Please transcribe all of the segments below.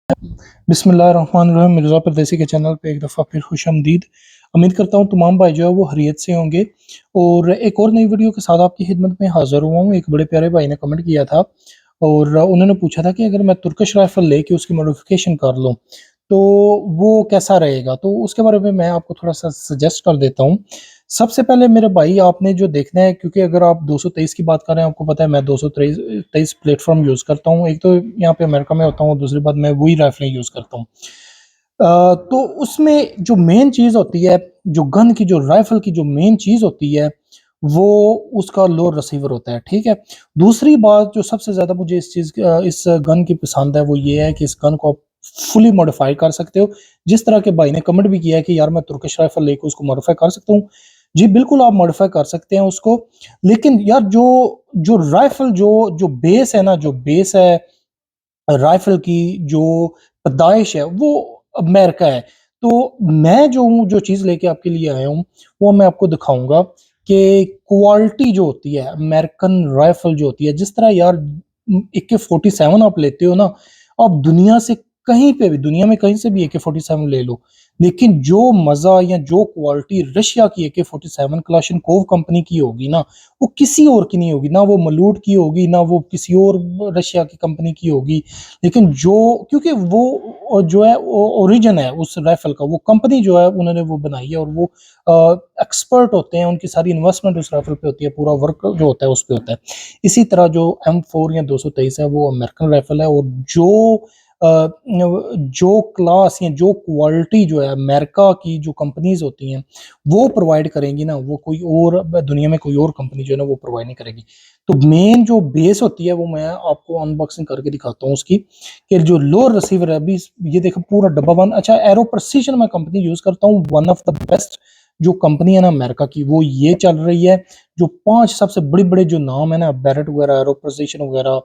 बिस्मिल्लाहिर्रहमानिर्रहीम। मिर्ज़ा परदेसी के चैनल पे एक दफ़ा फिर खुशामदीद। उम्मीद करता हूँ तमाम भाई जो है वो खैरियत से होंगे और एक और नई वीडियो के साथ आपकी खिदमत में हाज़िर हुआ हूँ। एक बड़े प्यारे भाई ने कमेंट किया था और उन्होंने पूछा था कि अगर मैं तुर्किश राइफ़ल लेके उसकी मॉडिफ़िकेशन कर लूँ, तो वो कैसा रहेगा? तो उसके बारे में मैं आपको थोड़ा-सा सजेस्ट कर देता हूँ। सबसे पहले मेरे भाई आपने जो देखना है, क्योंकि अगर आप 223 की बात कर रहे हैं, आपको पता है मैं 223 23 प्लेटफ़ॉर्म यूज़ करता हूँ। एक तो यहाँ पे अमेरिका में होता हूँ, दूसरी बात मैं वही राइफ़लें यूज़ करता हूँ। तो उसमें जो मेन चीज़ होती है, जो गन की जो राइफ़ल की जो मेन चीज़ होती है, वो उसका लो रिसीवर होता है, ठीक है? दूसरी बात जो सबसे ज़्यादा मुझे इस गन की पसंद है, वो ये है कि इस गन को आप फुली मॉडिफ़ाई कर सकते हो। जिस तरह के भाई ने कमेंट भी किया है कि यार मैं तुर्किश राइफ़ल लेके उसको मॉडिफ़ाई कर सकता हूँ। जी, बिल्कुल आप मॉडिफ़ाई कर सकते हैं उसको, लेकिन यार जो जो राइफ़ल जो बेस है ना, जो बेस है राइफ़ल की जो पैदाइश है वो अमेरिका है। तो मैं जो हूँ, जो चीज़ लेके आपके लिए आया हूँ, वो मैं आपको दिखाऊँगा कि क्वालिटी जो होती है अमेरिकन राइफ़ल जो होती है, जिस तरह यार AK-47 आप लेते हो ना, आप दुनिया से कहीं पे भी, दुनिया में कहीं से भी AK-47 ले लो, लेकिन जो मज़ा या जो क्वालिटी रशिया की AK-47 क्लाशनकोव कंपनी की होगी ना, वो किसी और की नहीं होगी। ना वो मलूट की होगी, ना वो किसी और रशिया की कंपनी की होगी। लेकिन जो क्योंकि वो जो है वो ओरिजिन है उस राइफ़ल का, वो कंपनी जो है उन्होंने वो बनाई है और वो एक्सपर्ट होते हैं, उनकी सारी इन्वेस्टमेंट उस राइफ़ल पे होती है, पूरा वर्क जो होता है उस पे होता है। इसी तरह जो M4 या 223 है वो अमेरिकन राइफ़ल है और अ, जो क्लास या जो क्वालिटी जो है अमेरिका की जो कंपनीज़ होती हैं, वो प्रोवाइड करेंगी ना, वो कोई और दुनिया में कोई और कंपनी जो है ना वो प्रोवाइड नहीं करेगी। तो मेन जो बेस होती है वो मैं आपको अनबॉक्सिंग करके दिखाता हूँ उसकी, कि जो लो रिसीवर है अभी ये देखो पूरा डब्बा बंद। अच्छा, एरो प्रिसिजन मैं कंपनी यूज़ करता हूँ, वन ऑफ द बेस्ट जो कंपनी है ना अमेरिका की, वो ये चल रही है। जो 5 सबसे बड़े-बड़े जो नाम है ना, बैरेट वगैरह, एरो प्रिसिजन वगैरह,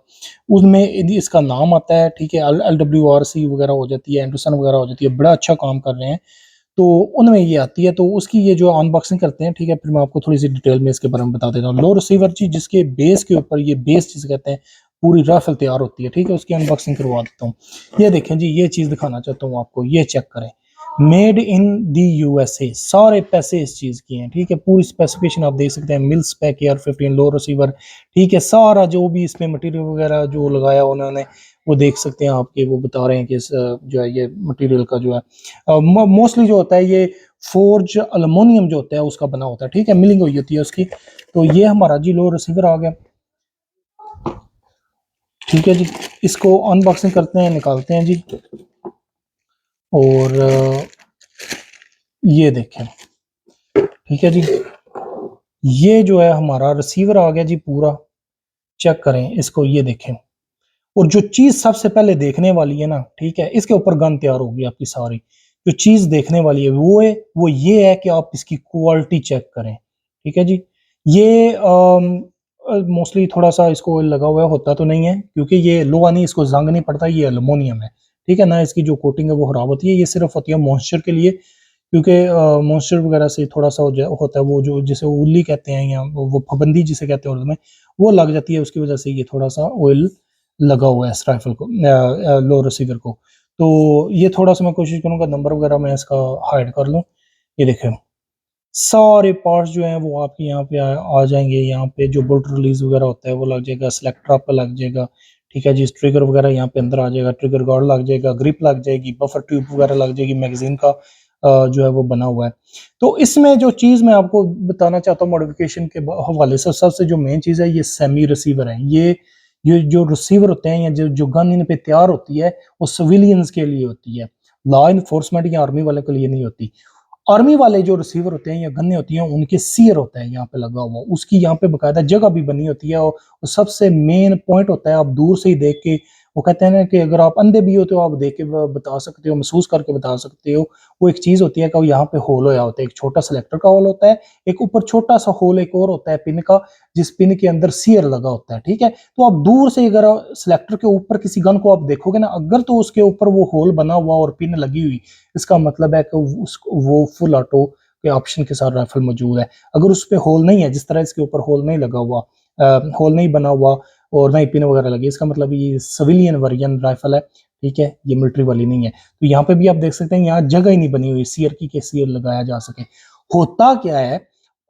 उसमें इसका नाम आता है, ठीक है? LWRC वगैरह हो जाती है, एंडरसन वगैरह हो जाती है, बड़ा अच्छा काम कर रहे हैं। तो उनमें ये आती है, तो उसकी ये जो अनबॉक्सिंग करते हैं, ठीक है? फिर मैं आपको थोड़ी-सी डिटेल में इसके बारे में बता देता हूँ। लो रिसीवर जी, जिसके बेस के ऊपर ये बेस जिसे कहते हैं, पूरी राइफ़ल तैयार होती है, ठीक है? उसकी अनबॉक्सिंग करवा देता हूँ। ये देखें जी, ये चीज़ दिखाना चाहता हूँ आपको, ये चेक करें। मेड इन दी यूएसए, सारे पैसे इस चीज़ की हैं, ठीक है? पूरी स्पेसिफिकेशन आप देख सकते हैं, मिल स्पेक AR-15 लो रिसीवर, ठीक है? सारा जो भी इसमें मटीरियल वगैरह जो लगाया उन्होंने, वो देख सकते हैं आपके, वो बता रहे हैं कि जो है ये मटीरियल का जो है मोस्टली जो होता है ये फोर्ज एल्युमिनियम जो होता है उसका बना होता है, ठीक है? मिलिंग हुई होती है उसकी। तो ये हमारा जी लो रिसीवर आ गया, ठीक है जी। इसको अनबॉक्सिंग करते हैं, निकालते हैं जी। और ये देखें, ठीक है जी। ये जो है हमारा रिसीवर आ गया जी पूरा। चेक करें इसको, ये देखें। और जो चीज़ सबसे पहले देखने वाली है ना, ठीक है? इसके ऊपर गन तैयार होगी आपकी सारी। जो चीज़ देखने वाली है वो ये है कि आप इसकी क्वालिटी चेक करें, ठीक है जी? ये मोस्टली थोड़ा-सा इसको ऑयल लगा हुआ है, होता तो नहीं है क्योंकि ये लोहा नहीं, इसको ज़ंग नहीं पड़ता, ये एल्युमिनियम है, ठीक है? ना इसकी जो कोटिंग है वो खराब होती है, ये सिर्फ़ होती है मॉइस्चर के लिए, क्योंकि मॉइस्चर वगैरह से थोड़ा-सा हो जा होता है, वो जो जिसे उल्ली कहते हैं या वो फफूंदी जिसे कहते हैं उर्दू में, वो लग जाती है, उसकी वजह से ये थोड़ा-सा ऑयल लगा हुआ है इस राइफ़ल को, लो रिसीवर को। तो ये थोड़ा-सा मैं कोशिश करूँगा नंबर वगैरह मैं इसका हाइड कर लूँ। ये देखें, सारे पार्ट्स जो हैं वो आपके यहाँ पे आ जाएँगे। यहाँ पे जो बुलेट रिलीज़ वगैरह होता है वो लग जाएगा, सेलेक्टर आपका लग जाएगा, ठीक है जी। ट्रिगर वगैरह यहाँ पे अंदर आ जाएगा, ट्रिगर गार्ड लग जाएगा, ग्रिप लग जाएगी, बफर ट्यूब वगैरह लग जाएगी, मैगज़ीन का जो है वो बना हुआ है। तो इसमें जो चीज़ मैं आपको बताना चाहता हूँ मॉडिफ़िकेशन के हवाले से, सबसे जो मेन चीज़ है ये सेमी रिसीवर है। ये जो रिसीवर होते हैं या जो गन इन पे तैयार होती है, वो सिविलियंस के लिए होती है। लॉ एनफोर्समेंट या आर्मी वाले के लिए नहीं होती। आर्मी वाले जो रिसीवर होते हैं या गन्ने होती हैं, उनके सियर होता है यहाँ पे लगा हुआ, उसकी यहाँ पे बकायदा जगह भी बनी होती है और सबसे मेन पॉइंट होता है, आप दूर से ही देख के, वो कहते हैं ना कि अगर आप अंधे भी हो तो आप देख के बता सकते हो, महसूस करके बता सकते हो। वो एक चीज़ होती है कि यहाँ पे होल होया होता है, एक छोटा सेलेक्टर का होल होता है, एक ऊपर छोटा सा होल एक और होता है पिन का, जिस पिन के अंदर सियर लगा होता है, ठीक है? तो आप दूर से अगर सेलेक्टर के ऊपर किसी गन को आप देखोगे ना, अगर तो उसके ऊपर वो होल बना हुआ और पिन लगी हुई, इसका मतलब है कि वो फुल ऑटो के ऑप्शन के साथ राइफल मौजूद है। अगर उस पे होल नहीं है, जिस तरह इसके ऊपर होल नहीं लगा हुआ, होल नहीं बना हुआ और ना ही पिन वगैरह लगी, इसका मतलब ये सिविलियन वर्जन राइफल है, ठीक है, ये मिलिट्री वाली नहीं है। तो यहाँ पे भी आप देख सकते हैं, यहाँ जगह ही नहीं बनी हुई सीयर की के सीयर लगाया जा सके। होता क्या है,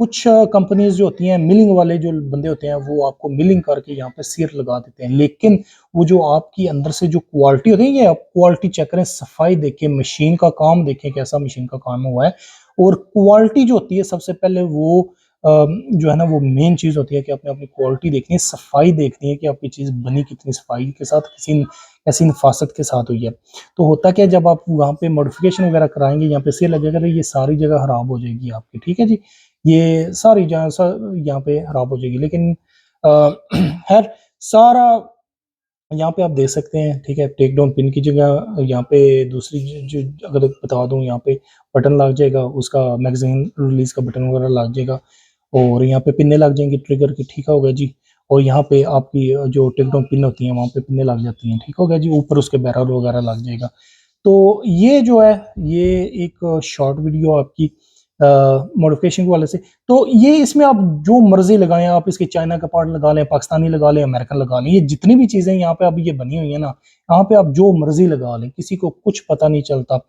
कुछ कंपनीज जो होती हैं, मिलिंग वाले जो बंदे होते हैं, वो आपको मिलिंग करके यहाँ पे सीयर लगा देते हैं, लेकिन वो जो आपकी अंदर से जो क्वालिटी होती है, ये आप क्वालिटी चेक करें, सफाई देखें, मशीन का काम देखें, कैसा मशीन का काम हुआ है। और क्वालिटी जो होती है, सबसे पहले वो जो है ना, वो मेन चीज होती है कि आपने अपनी क्वालिटी देखनी है, सफाई देखनी है कि आपकी चीज बनी कितनी सफाई के साथ, किसी ऐसी नफासत के साथ हुई है। तो होता क्या है, जब आप वहाँ पे मॉडिफिकेशन वगैरह कराएंगे, यहाँ पे सेल लगेगा, तो ये सारी जगह खराब हो जाएगी आपकी, ठीक है जी। ये सारी जगह यहाँ पे खराब हो जाएगी, लेकिन खैर सारा यहाँ पे आप देख सकते हैं, ठीक है। टेक डाउन पिन की जगह यहाँ पे दूसरी जो अगर बता दूं, यहाँ पे बटन लग जाएगा, उसका मैगजीन रिलीज का बटन वगैरह लग जाएगा, और यहाँ पे पिन्ने लग जाएंगी ट्रिगर की, ठीक हो गया जी। और यहाँ पे आपकी जो टेक डाउन पिन होती है, वहाँ पे पिन्ने लग जाती हैं, ठीक हो गया जी। ऊपर उसके बैरल वगैरह लग जाएगा। तो ये जो है, ये एक शॉर्ट वीडियो आपकी मॉडिफिकेशन के वाले से। तो ये इसमें आप जो मर्जी लगाएं, आप इसके चाइना का पार्ट लगा लें, पाकिस्तानी लगा लें, अमेरिकन लगा लें, ये जितनी भी चीजें यहाँ पे अभी ये बनी हुई है ना, यहाँ पे आप जो मर्जी लगा लें, किसी को कुछ पता नहीं चलता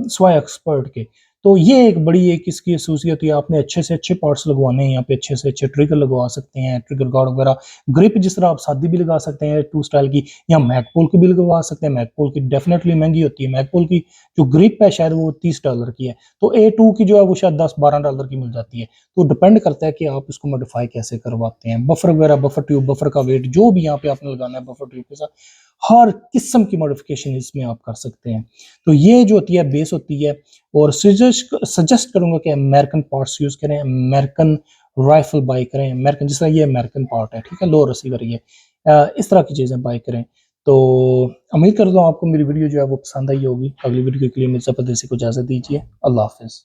स्वाय एक्सपर्ट के। तो ये एक बड़ी एक इसकी खसूसियत है, आपने अच्छे से अच्छे पार्ट्स लगवाने हैं, यहाँ पे अच्छे से अच्छे ट्रिगर लगवा सकते हैं, ट्रिगर गार्ड वगैरह, ग्रिप जिस तरह आप सादी भी लगा सकते हैं टू स्टाइल की, या मैकपोल की भी लगवा सकते हैं। मैकपोल की डेफिनेटली महंगी होती है, मैकपोल की जो ग्रिप है शायद वो $30 की है, तो A2 की जो है वो शायद $10-12 की मिल जाती है। तो डिपेंड करता है कि आप इसको मॉडिफाई कैसे करवाते हैं। बफर वगैरह, बफर ट्यूब, बफर का वेट जो भी यहाँ पे आपने लगाना है बफर ट्यूब के साथ, हर किस्म की मॉडिफिकेशन इसमें आप कर सकते हैं। तो ये जो होती है बेस होती है। और सजेस्ट करूंगा कि अमेरिकन पार्ट्स यूज करें, अमेरिकन राइफल बाई करें, अमेरिकन, जिस तरह ये अमेरिकन पार्ट है, ठीक है, लो रिसीवर, ये इस तरह की चीजें बाई करें। तो उम्मीद करता हूँ आपको मेरी वीडियो जो है वो पसंद आई होगी। अगली वीडियो के लिए मुझसे परदेसी को इजाजत दीजिए। अल्लाह हाफिज।